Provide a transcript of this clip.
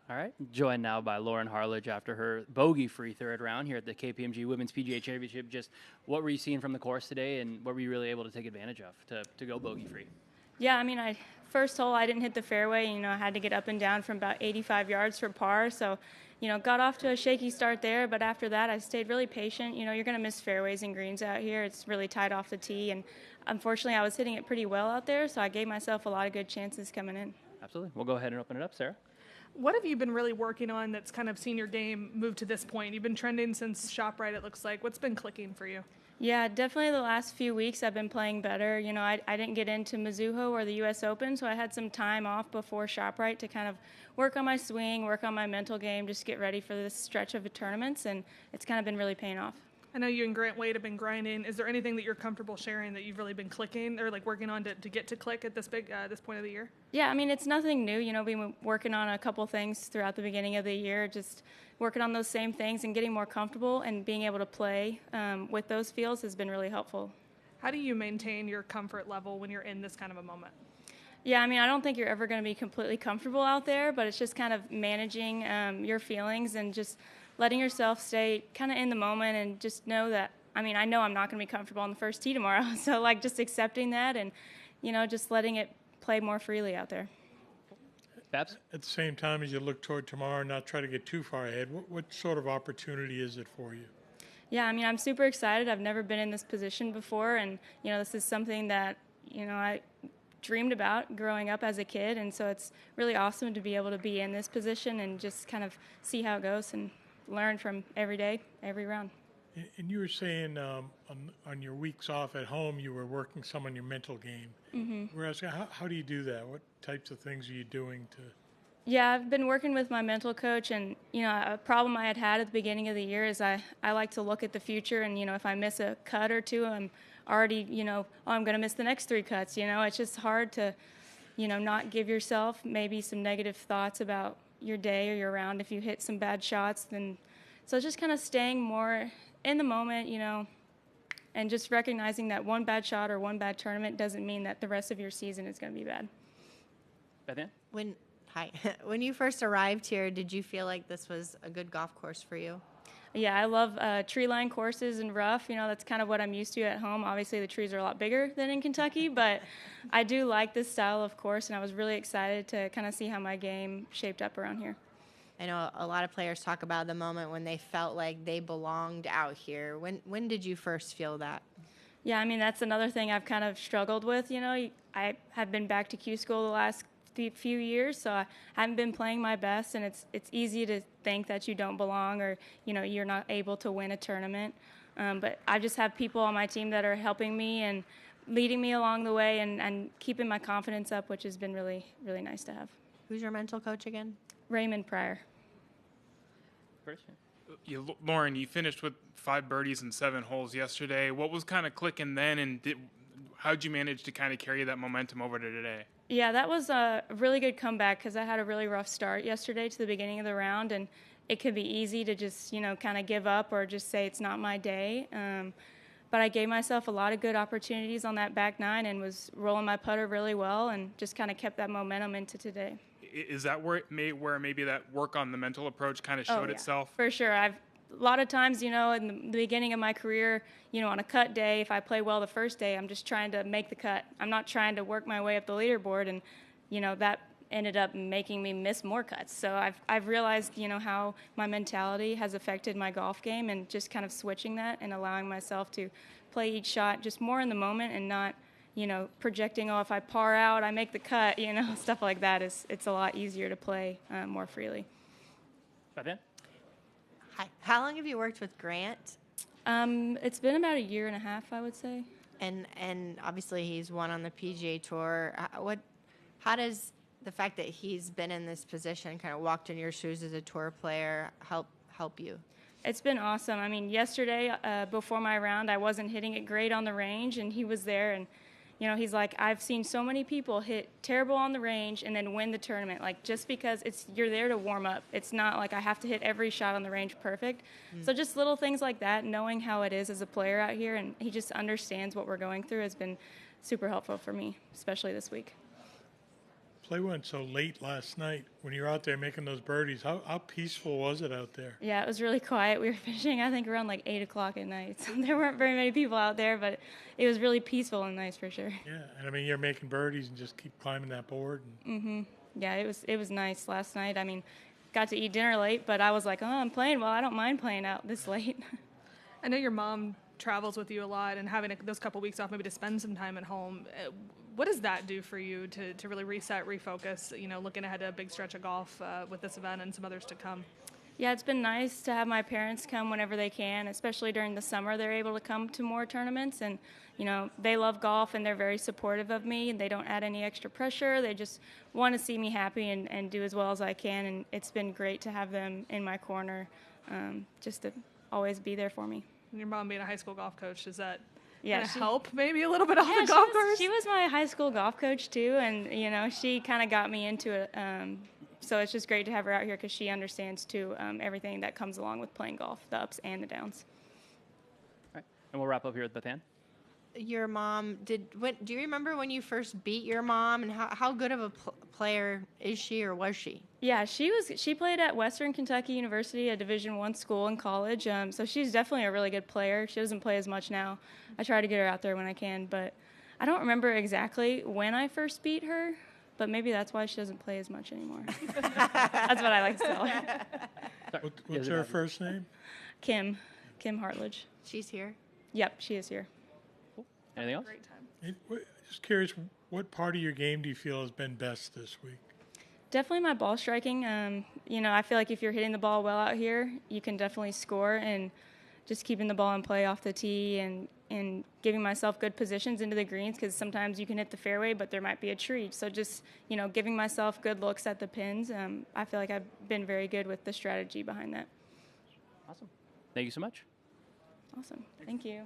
All right. Joined now by Lauren Hartlage after her bogey-free third round here at the KPMG Women's PGA Championship. Just what were you seeing from the course today, and what were you really able to take advantage of to go bogey-free? Yeah, I mean, first hole I didn't hit the fairway. I had to get up and down from about 85 yards for par. So, got off to a shaky start there. But after that, I stayed really patient. You're going to miss fairways and greens out here. It's really tight off the tee. And unfortunately, I was hitting it pretty well out there. So I gave myself a lot of good chances coming in. Absolutely. We'll go ahead and open it up, Sarah. What have you been really working on that's kind of seen your game move to this point? You've been trending since ShopRite, it looks like. What's been clicking for you? Yeah, definitely the last few weeks I've been playing better. I didn't get into Mizuho or the U.S. Open, so I had some time off before ShopRite to kind of work on my swing, work on my mental game, just get ready for this stretch of tournaments, and it's kind of been really paying off. I know you and Grant Wade have been grinding. Is there anything that you're comfortable sharing that you've really been clicking or working on to get to click at this point of the year? Yeah, I mean, it's nothing new. We've been working on a couple things throughout the beginning of the year, just working on those same things and getting more comfortable, and being able to play with those feels has been really helpful. How do you maintain your comfort level when you're in this kind of a moment? Yeah, I mean, I don't think you're ever going to be completely comfortable out there, but it's just kind of managing your feelings and just letting yourself stay kind of in the moment, and just know that, I know I'm not going to be comfortable on the first tee tomorrow. So just accepting that, and, just letting it play more freely out there. Babs? At the same time, as you look toward tomorrow, not try to get too far ahead, what sort of opportunity is it for you? Yeah, I mean, I'm super excited. I've never been in this position before, and, this is something that, I dreamed about growing up as a kid, and so it's really awesome to be able to be in this position and just kind of see how it goes and learn from every day, every round. And you were saying on your weeks off at home, you were working some on your mental game. Mm-hmm. Whereas, how do you do that? What types of things are you doing to? Yeah, I've been working with my mental coach, and, a problem I had at the beginning of the year is I like to look at the future, and, if I miss a cut or two, I'm already, I'm going to miss the next 3 cuts. It's just hard to, not give yourself maybe some negative thoughts about your day or your round if you hit some bad shots. So just kind of staying more in the moment, and just recognizing that one bad shot or one bad tournament doesn't mean that the rest of your season is going to be bad. Bethan? When you first arrived here, did you feel like this was a good golf course for you? Yeah, I love tree line courses and rough. That's kind of what I'm used to at home. Obviously, the trees are a lot bigger than in Kentucky, but I do like this style of course, and I was really excited to kind of see how my game shaped up around here. I know a lot of players talk about the moment when they felt like they belonged out here. When did you first feel that? Yeah, I mean, that's another thing I've kind of struggled with. I have been back to Q school the last few years, so I haven't been playing my best, and it's easy to think that you don't belong, or you're not able to win a tournament. But I just have people on my team that are helping me and leading me along the way, and keeping my confidence up, which has been really, really nice to have. Who's your mental coach again? Raymond Pryor. Lauren, you finished with 5 birdies and 7 holes yesterday. What was kind of clicking then, and how'd you manage to kind of carry that momentum over to today? Yeah, that was a really good comeback, because I had a really rough start yesterday to the beginning of the round, and it could be easy to just, kind of give up or just say it's not my day. But I gave myself a lot of good opportunities on that back 9 and was rolling my putter really well, and just kind of kept that momentum into today. Is that where maybe that work on the mental approach kind of showed itself? For sure. A lot of times, in the beginning of my career, on a cut day, if I play well the first day, I'm just trying to make the cut. I'm not trying to work my way up the leaderboard, and, that ended up making me miss more cuts. So I've realized, how my mentality has affected my golf game, and just kind of switching that and allowing myself to play each shot just more in the moment, and not, projecting, if I par out, I make the cut, stuff like that. It's a lot easier to play more freely. Bethan? Hi. How long have you worked with Grant? It's been about 1.5 years, I would say. And obviously he's won on the PGA Tour. How does the fact that he's been in this position, kind of walked in your shoes as a tour player, help you? It's been awesome. I mean, yesterday before my round, I wasn't hitting it great on the range, and he was there, and he's like, I've seen so many people hit terrible on the range and then win the tournament. Just because you're there to warm up. It's not like I have to hit every shot on the range perfect. So just little things like that, knowing how it is as a player out here, and he just understands what we're going through, has been super helpful for me, especially this week. play went so late last night. When you were out there making those birdies, how peaceful was it out there? Yeah, it was really quiet. We were fishing, I think, around like 8 o'clock at night. So there weren't very many people out there, but it was really peaceful and nice for sure. Yeah, and I mean, you're making birdies and just keep climbing that board. And Yeah, it was nice last night. I mean, got to eat dinner late, but I was like, oh, I'm playing well. I don't mind playing out this late. I know your mom travels with you a lot, and having those couple weeks off maybe to spend some time at home. What does that do for you to really reset, refocus, looking ahead to a big stretch of golf with this event and some others to come? Yeah, it's been nice to have my parents come whenever they can, especially during the summer. They're able to come to more tournaments, and, they love golf, and they're very supportive of me, and they don't add any extra pressure. They just want to see me happy and do as well as I can, and it's been great to have them in my corner, just to always be there for me. And your mom being a high school golf coach, does that She help maybe a little bit off the golf course? She was my high school golf coach too, and she kind of got me into it. So it's just great to have her out here because she understands too everything that comes along with playing golf, the ups and the downs. All right. And we'll wrap up here with Beth Ann. Your mom do you remember when you first beat your mom, and how good of a player is she, or was she? Yeah, she played at Western Kentucky University, a Division I school in college. So she's definitely a really good player. She doesn't play as much now. I try to get her out there when I can, but I don't remember exactly when I first beat her, but maybe that's why she doesn't play as much anymore. That's what I like to tell her. What's her first name? Kim Hartlage. She's here. Yep, she is here. Anything else? Great time. Just curious, what part of your game do you feel has been best this week? Definitely my ball striking. I feel like if you're hitting the ball well out here, you can definitely score, and just keeping the ball in play off the tee and giving myself good positions into the greens, because sometimes you can hit the fairway, but there might be a tree. So just, giving myself good looks at the pins. I feel like I've been very good with the strategy behind that. Awesome. Thank you so much. Awesome. Thank you.